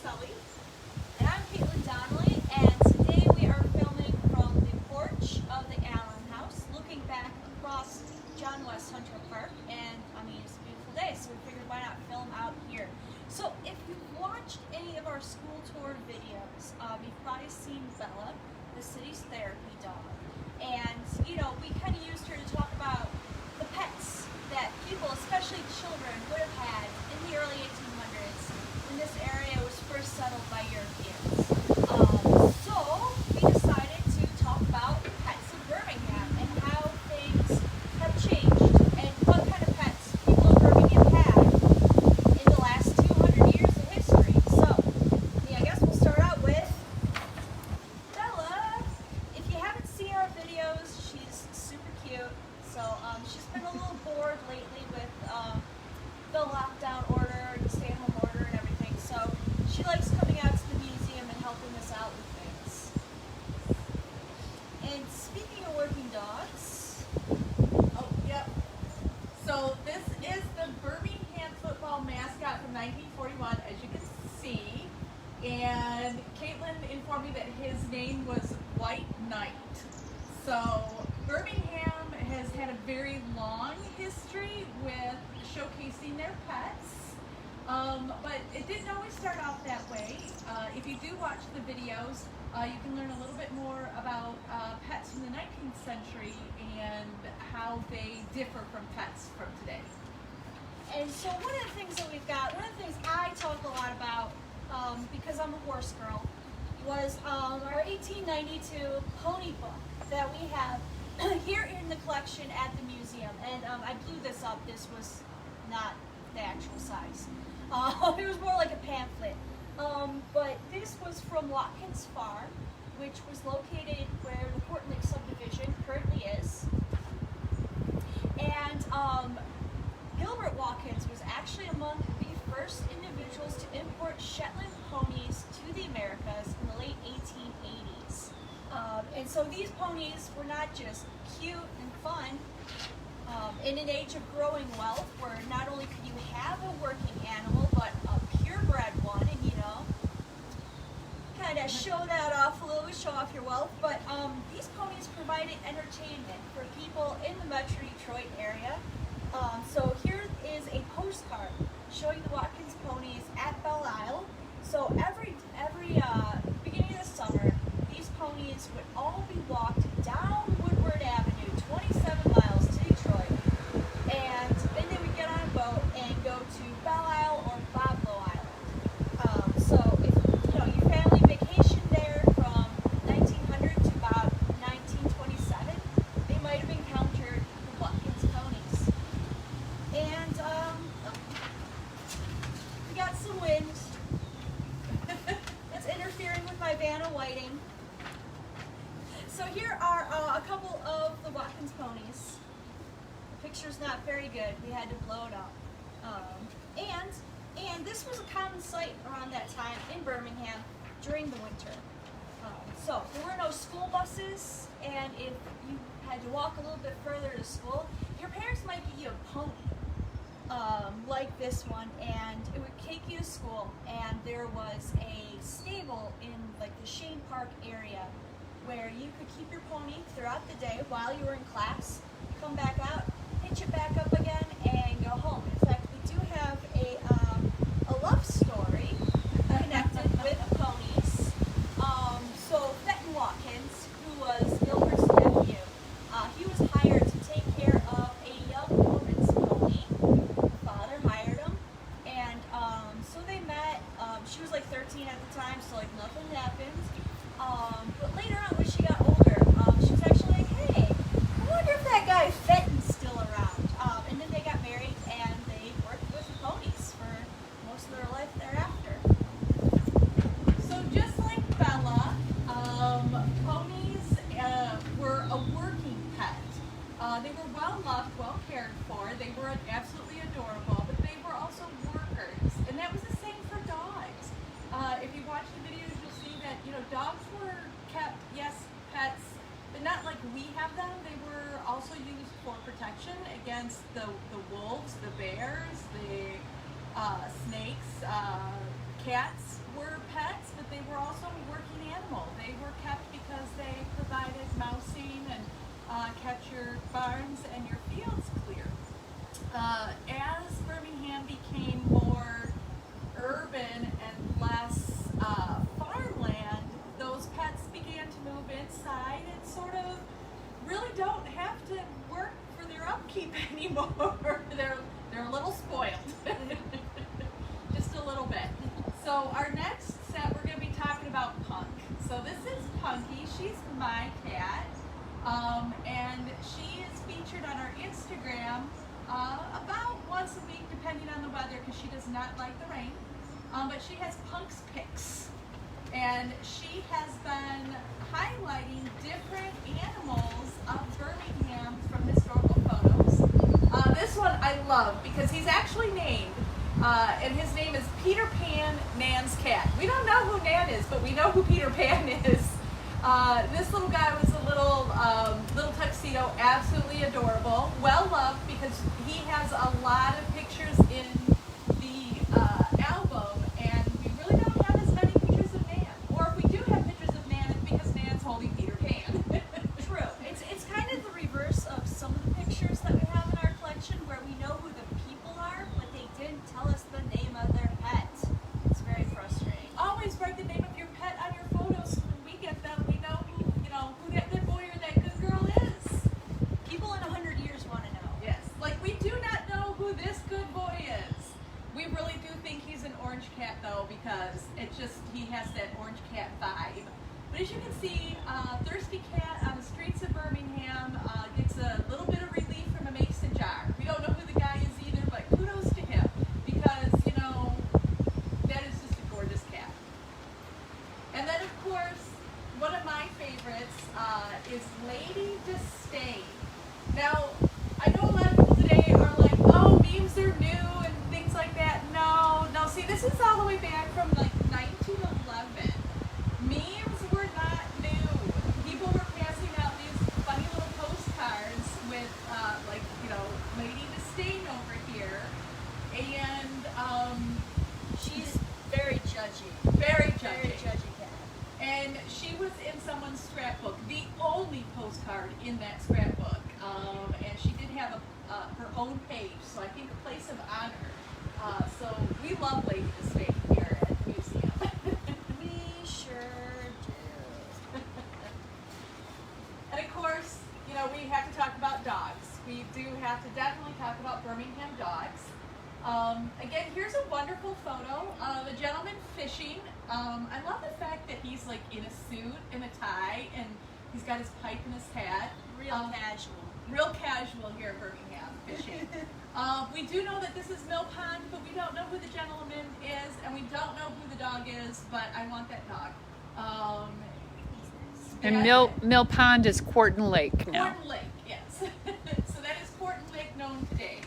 Sully. And I'm Caitlin and Donna, and today we are filming from the porch of the Allen House, looking back across John West Hunter Park, and I mean, it's a beautiful day, so we figured why not film out here. So if you've watched any of our school tour videos, you've probably seen Bella, the city's therapy dog, and you know, we kind of used her to talk about the pets that people, especially children, would have had in the early 1800s when this area was first settled by Europeans. So we decided to talk about pets in Birmingham and how things have changed and what kind of pets people in Birmingham had in the last 200 years of history. So yeah, I guess we'll start out with Bella. If you haven't seen our videos, she's super cute. So she's been a little bored lately with the lockdown order, the stay-at-home order, and everything. So she likes coming out to the museum and helping us out with things. And speaking of working dogs, Oh, yep. So this is the Birmingham football mascot from 1941, as you can see. And Caitlin informed me that his name was White Knight. So Birmingham has had a very long history with showcasing their pets, but it didn't always start off that way. If you do watch the videos, you can learn a little bit more about pets from the 19th century and how they differ from pets from today. and so one of the things that we've got, one of the things I talk a lot about, because I'm a horse girl, was our 1892 pony book that we have here in the collection at the museum. And I blew this up. This was not the actual size. It was more like a pamphlet. But this was from Watkins Farm, which was located where the Port Lick subdivision currently is. And Gilbert Watkins was actually among the first individuals to import Shetland ponies to the Americas in the late 1880s. And so these ponies were not just cute and fun. In an age of growing wealth, where not only could you have a working animal, but a purebred one, and you know, kind of show that off a little bit, show off your wealth. But these ponies provided entertainment for people in the Metro Detroit area. So here is a postcard showing the Watkins ponies at Belle Isle. So every beginning of the summer, these ponies would all be walked down Woodward Avenue, 27 miles to Detroit, and then they would get on a boat and go to Belle Isle or Boblo Island. So if you know your family vacationed there from 1900 to about 1927, they might have encountered the Watkins ponies. And we got some wind. It's interfering with my Vanna whiting. So here are a couple of the Watkins ponies. The picture's not very good. We had to blow it up. And this was a common sight around that time in Birmingham during the winter. So there were no school buses, and if you had to walk a little bit further to school, your parents might get you a pony. Like this one, and it would take you to school, and there was a stable in like the Shane Park area where you could keep your pony throughout the day while you were in class, come back out, hitch it back up again, and go home. In fact, we do have a love story connected with ponies. So Fenton Watkins, who was Gilbert's nephew, he was hired to take care of a young woman's pony. Father hired him, and so they met. She was like 13 at the time, so like nothing happened. But later on, when she got older, she was actually like, hey, I wonder if that guy Fenton's still around. And then they got married, and they worked with ponies for most of their life thereafter. So just like Bella, ponies were a working pet. They were well loved, well cared for. They were absolutely adorable, but they were also workers, and that was the same for dogs. If you watch the videos, you'll see that dogs were kept, yes, pets, but not like we have them. They were also used for protection against the wolves, the bears, the snakes, Cats were pets, but they were also a working animal. They were kept because they provided mousing and kept your barns and your fields clear. As Birmingham became more urban and less farmland, those pets began to move inside and sort of really don't have to work for their upkeep anymore. They're a little spoiled. Just a little bit. So our next set, we're going to be talking about Punk. So this is Punky. She's my cat. And she is featured on our Instagram about once a week, depending on the weather, because she does not like the rain. But she has Punk's Pics. And she has been highlighting different animals of Birmingham from historical photos. This one I love because he's actually named, and his name is Peter Pan, Nan's cat. We don't know who Nan is, but we know who Peter Pan is. This little guy was a little tuxedo, absolutely adorable, well loved because he has a lot of pictures in the album, and we really don't have as many pictures of Nan. Or if we do have pictures of Nan, it's because Nan's holding Peter Pan. True. It's kind of the reverse of some of the pictures that we have in our collection where we know who the people are, but they didn't tell us the name of their pet. It's very frustrating. Always write the name of your pet on your photos so when we get them, we know who that good boy or that good girl is. People in 100 years want to know. Yes, like we do not know who this good boy is. We really do think he's an orange cat though, because he has that orange cat vibe. But as you can see, Thirsty Cat on the streets of Birmingham gets a little bit of relief from a mason jar. We don't know who the guy is either, but kudos to him because, that is just a gorgeous cat. And then, of course, one of my favorites is Lady Disdain. Now, I know a lot of people today are like, oh, memes are new and things like that. No, see, this is all the way back from like 1911. Memes were not new. People were passing out these funny little postcards with, Lady Disdain over here. And She's very judgy. very Very judgy. judgy cat. And she was in someone's scrapbook, the only postcard in that scrapbook. And she did have her own page, so I think a place of honor. So we love Lady Disdain here at the museum. We sure do. And of course, we have to talk about dogs. We do have to definitely talk about Birmingham dogs. Again, here's a wonderful photo of a gentleman fishing. I love the fact that he's like in a suit and a tie, and he's got his pipe in his hat. Real casual. Real casual here in Birmingham fishing. We do know that this is Mill Pond, but we don't know who the gentleman is, and we don't know who the dog is, but I want that dog. And Mill Pond is Quarton Lake now. Quarton Lake, yes. So that is Quarton Lake known today.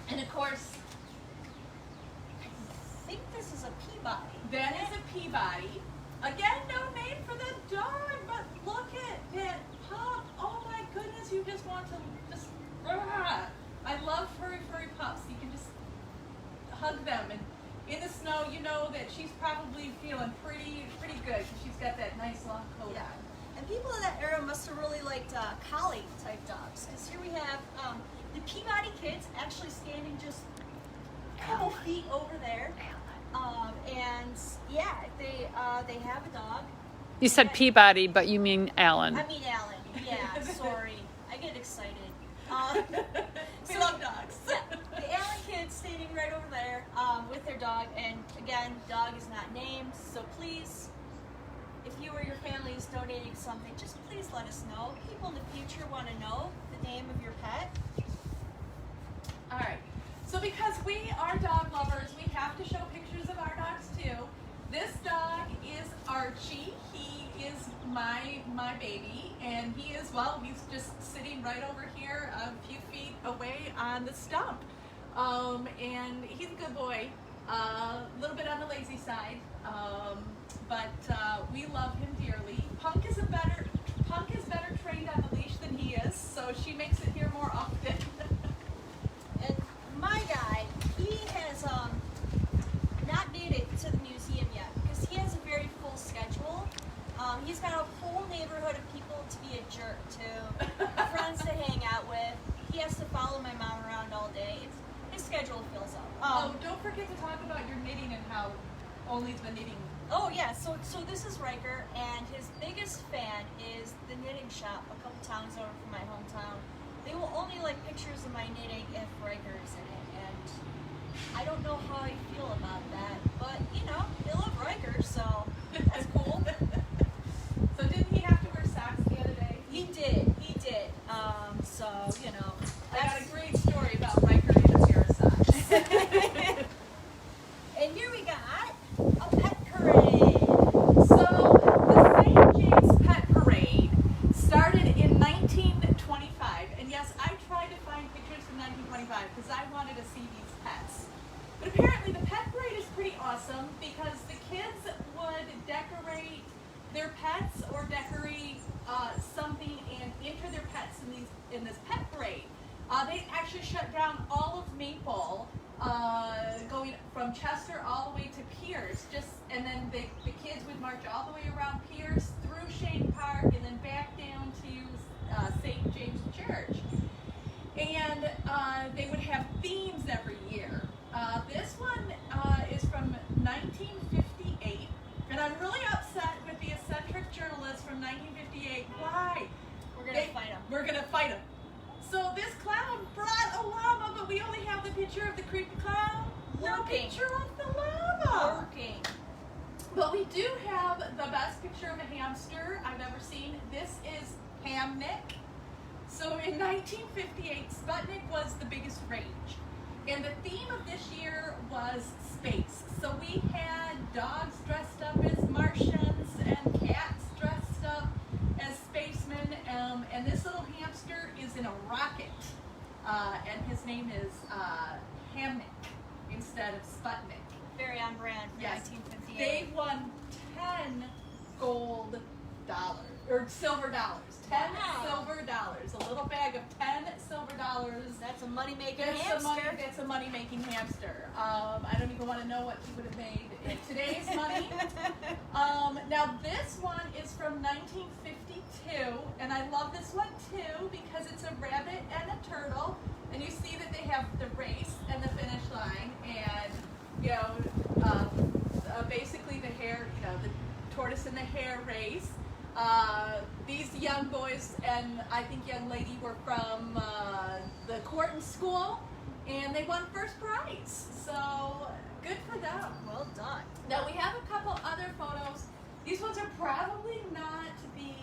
And of course, I think this is a Peabody. that is a Peabody. Again, no name for the dog, but look at that pup. Oh my goodness, you just want to I love furry pups. You can just hug them, and in the snow, you know that she's probably feeling pretty good because she's got that nice long coat Yeah. on. And people in that era must have really liked collie type dogs, because here we have the Peabody kids actually standing just a couple feet over there. And yeah, they have a dog. You said Peabody, but you mean Allen. I mean Alan. Yeah, sorry, I get excited. We love dogs. Yeah, the Allen kids standing right over there with their dog, and again, dog is not named, so please, if you or your family is donating something, just please let us know. People in the future want to know the name of your pet. All right. So because we are dog lovers, we have to show pictures of our dogs too. This dog is Archie. He is my baby, and he's just sitting right over here a few feet away on the stump. And he's a good boy, a little bit on the lazy side, but we love him dearly. Punk is better trained on the leash than he is, so she makes it here more often. And my guy, he has not fills up. Don't forget to talk about your knitting and how Ollie's been knitting. Oh yeah, so this is Riker, and his biggest fan is the knitting shop a couple towns over from my hometown. They will only like pictures of my knitting if Riker is in it, and I don't know how I feel about that, but you know, they love Riker, so that's cool. So didn't he have to wear socks the other day? He did. So you know, I got a great story about Riker and a pair of socks. And here we got a pet parade. So the St. James Pet Parade started in 1925, and yes, I tried to find pictures from 1925 because I wanted to see these pets. But apparently the pet parade is pretty awesome because the kids would decorate their pets or decorate something and enter their pets in this pet parade. They actually shut down all of Maple, going from Chester all the way to Pierce. And then the kids would march all the way around Pierce through Shane Park and then back down to St. James Church. And they would have themes every year. This one is from 1958, and I'm really upset with the eccentric journalist from 1958. Why? We're gonna fight them. We're gonna fight him. So this clown brought a llama, but we only have the picture of the creepy clown. No Working. picture of the llama. Working. But we do have the best picture of a hamster I've ever seen. This is Hamnick. So in 1958, Sputnik was the biggest rage. And the theme of this year was space. So we had dogs dressed up as Martians and cats dressed up as spacemen. And this little hamster is in a rocket. And his name is Hamnick instead of Sputnik. Very on brand for Yes. 1958. They won 10 gold dollars, or silver dollars. 10 Wow. silver dollars. A little bag of 10 silver dollars. That's a money-making That's hamster. that's a money-making hamster. I don't even want to know what he would have made in today's money. Now this one is from 1952, and I love this one too because it's a rabbit and a turtle, and you see that they have the race and the finish line, and you know, basically the hare, you know, the tortoise and the hare race. These young boys and I think young lady were from the Corton School, and they won first prize. So good for them. Well done. Now we have a couple other photos. These ones are probably not the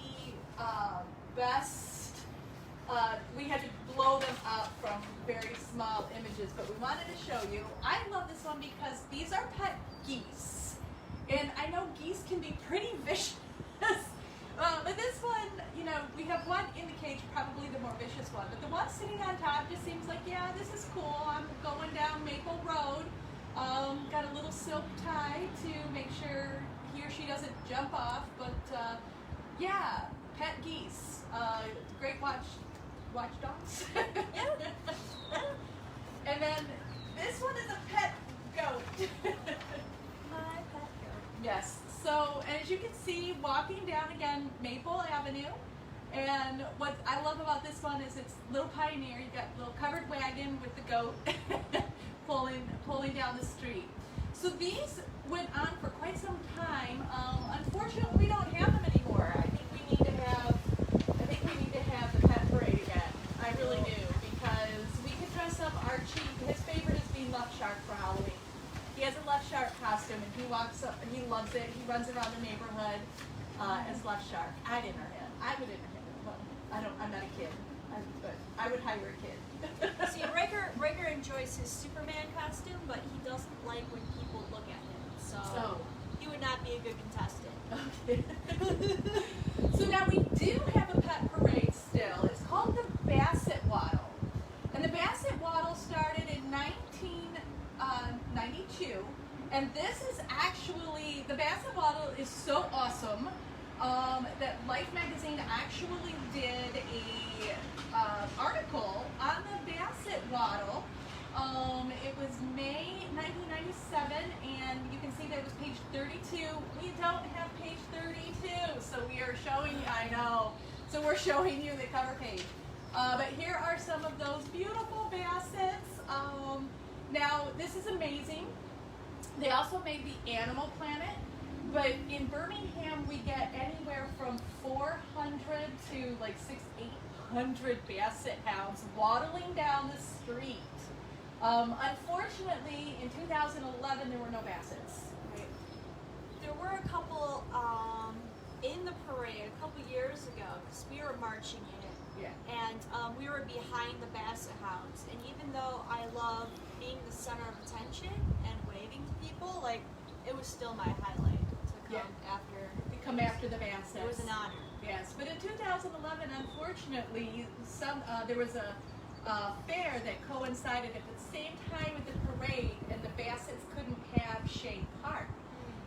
best. We had to blow them up from very small images, but we wanted to show you. I love this one because these are pet geese. And I know geese can be pretty vicious. But this one, you know, we have one in the cage, probably the more vicious one. But the one sitting on top just seems like, yeah, this is cool. I'm going down Maple Road. Got a little silk tie to make sure he or she doesn't jump off. But yeah, pet geese. Great watchdogs. Yeah. And then this one is a pet goat. My pet goat. Yes. So, and as you can see, walking down again Maple Avenue, and what I love about this one is it's little pioneer. You got a little covered wagon with the goat pulling down the street. So these went on for quite some time. Unfortunately, we don't have them anymore. I think we need to have the pet parade again. I really do, because we could dress up Archie. His favorite is being Left Shark for Halloween. He has a Left Shark costume, and he walks up, and he loves it. He runs around the neighborhood as Left Shark. I'd enter him. I would enter him. Well, I'm not a kid, but I would hire a kid. See, Riker enjoys his Superman costume, but he doesn't like when people look at him. So he would not be a good contestant. Okay. So now we do have a pet parade still. It's called the Basset Waddle. And the Basset Waddle started in 1992. And this is actually, the Basset Waddle is so awesome that Life magazine actually did a article on the Basset Waddle. It was May 1997, and you can see that it was page 32. We don't have page 32, so we are showing, I know, so we're showing you the cover page. But here are some of those beautiful bassets. Now, this is amazing. They also made the Animal Planet, but in Birmingham we get anywhere from 400 to like 800 basset hounds waddling down the street. Unfortunately, in 2011 there were no bassets. Right. There were a couple in the parade a couple years ago because we were marching in it. Yeah. And we were behind the basset hounds. And even though I love being the center of attention and waving to people, like, it was still my highlight to come after. To come after the bassets. It was an honor. Yes, but in 2011, unfortunately, there was a fair that coincided at the same time with the parade, and the bassets couldn't have Shea Park.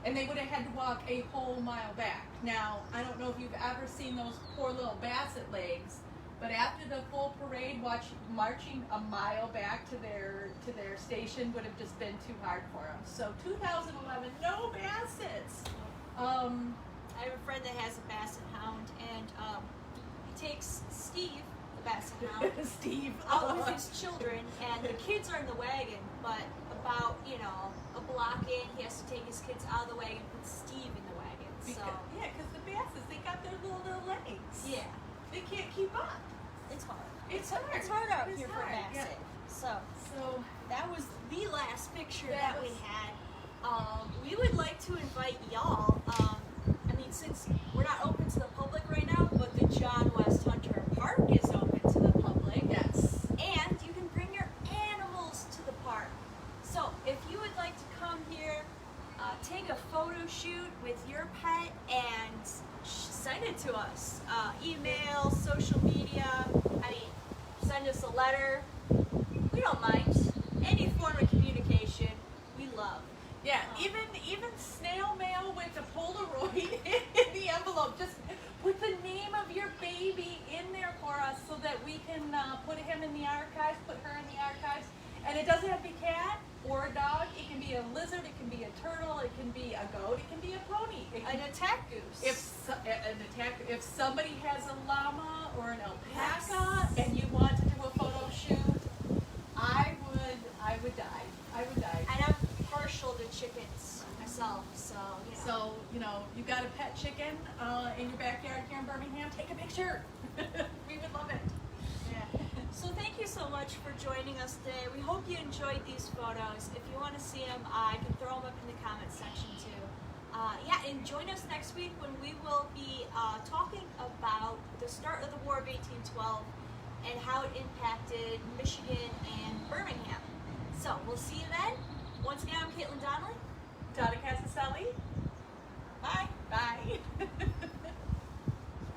And they would have had to walk a whole mile back. Now, I don't know if you've ever seen those poor little basset legs, but after the full parade, marching a mile back to their station would have just been too hard for them. So 2011, no bassets. I have a friend that has a basset hound, and he takes Steve, the basset hound, Steve, out with his children, and the kids are in the wagon, but about, a block in, he has to take his kids out of the wagon and put Steve in the wagon. Because the bassets, they got their little legs. Yeah. They can't keep up. It's hard. It's hard. It's hard out It's here for a hard, yeah. basset. So So that was the last picture That that we was- had. We would like to invite y'all. Since we're not open to the public right now, but the John West Hunter Park is open to the public. yes. And you can bring your animals to the park. So if you would like to come here, take a photo shoot with your pet and send it to us. Email, social media, send us a letter. We don't mind. Any form of communication, we love. Yeah, even snail mail with the Polaroid in the envelope. Just put the name of your baby in there for us so that we can put him in the archives, put her in the archives. And it doesn't have to be a cat or a dog. It can be a lizard, it can be a turtle, it can be a goat, it can be a pony. It can, An attack goose. if somebody has a llama or an alpaca and you want to do a photo shoot, I would die. I would die. And I'm partial to chickens myself, so. So, you've got a pet chicken in your backyard here in Birmingham, take a picture. We would love it. Yeah. So thank you so much for joining us today. We hope you enjoyed these photos. If you want to see them, I can throw them up in the comment section too. And join us next week when we will be talking about the start of the War of 1812 and how it impacted Michigan and Birmingham. So we'll see you then. Once again, I'm Caitlin and Donna.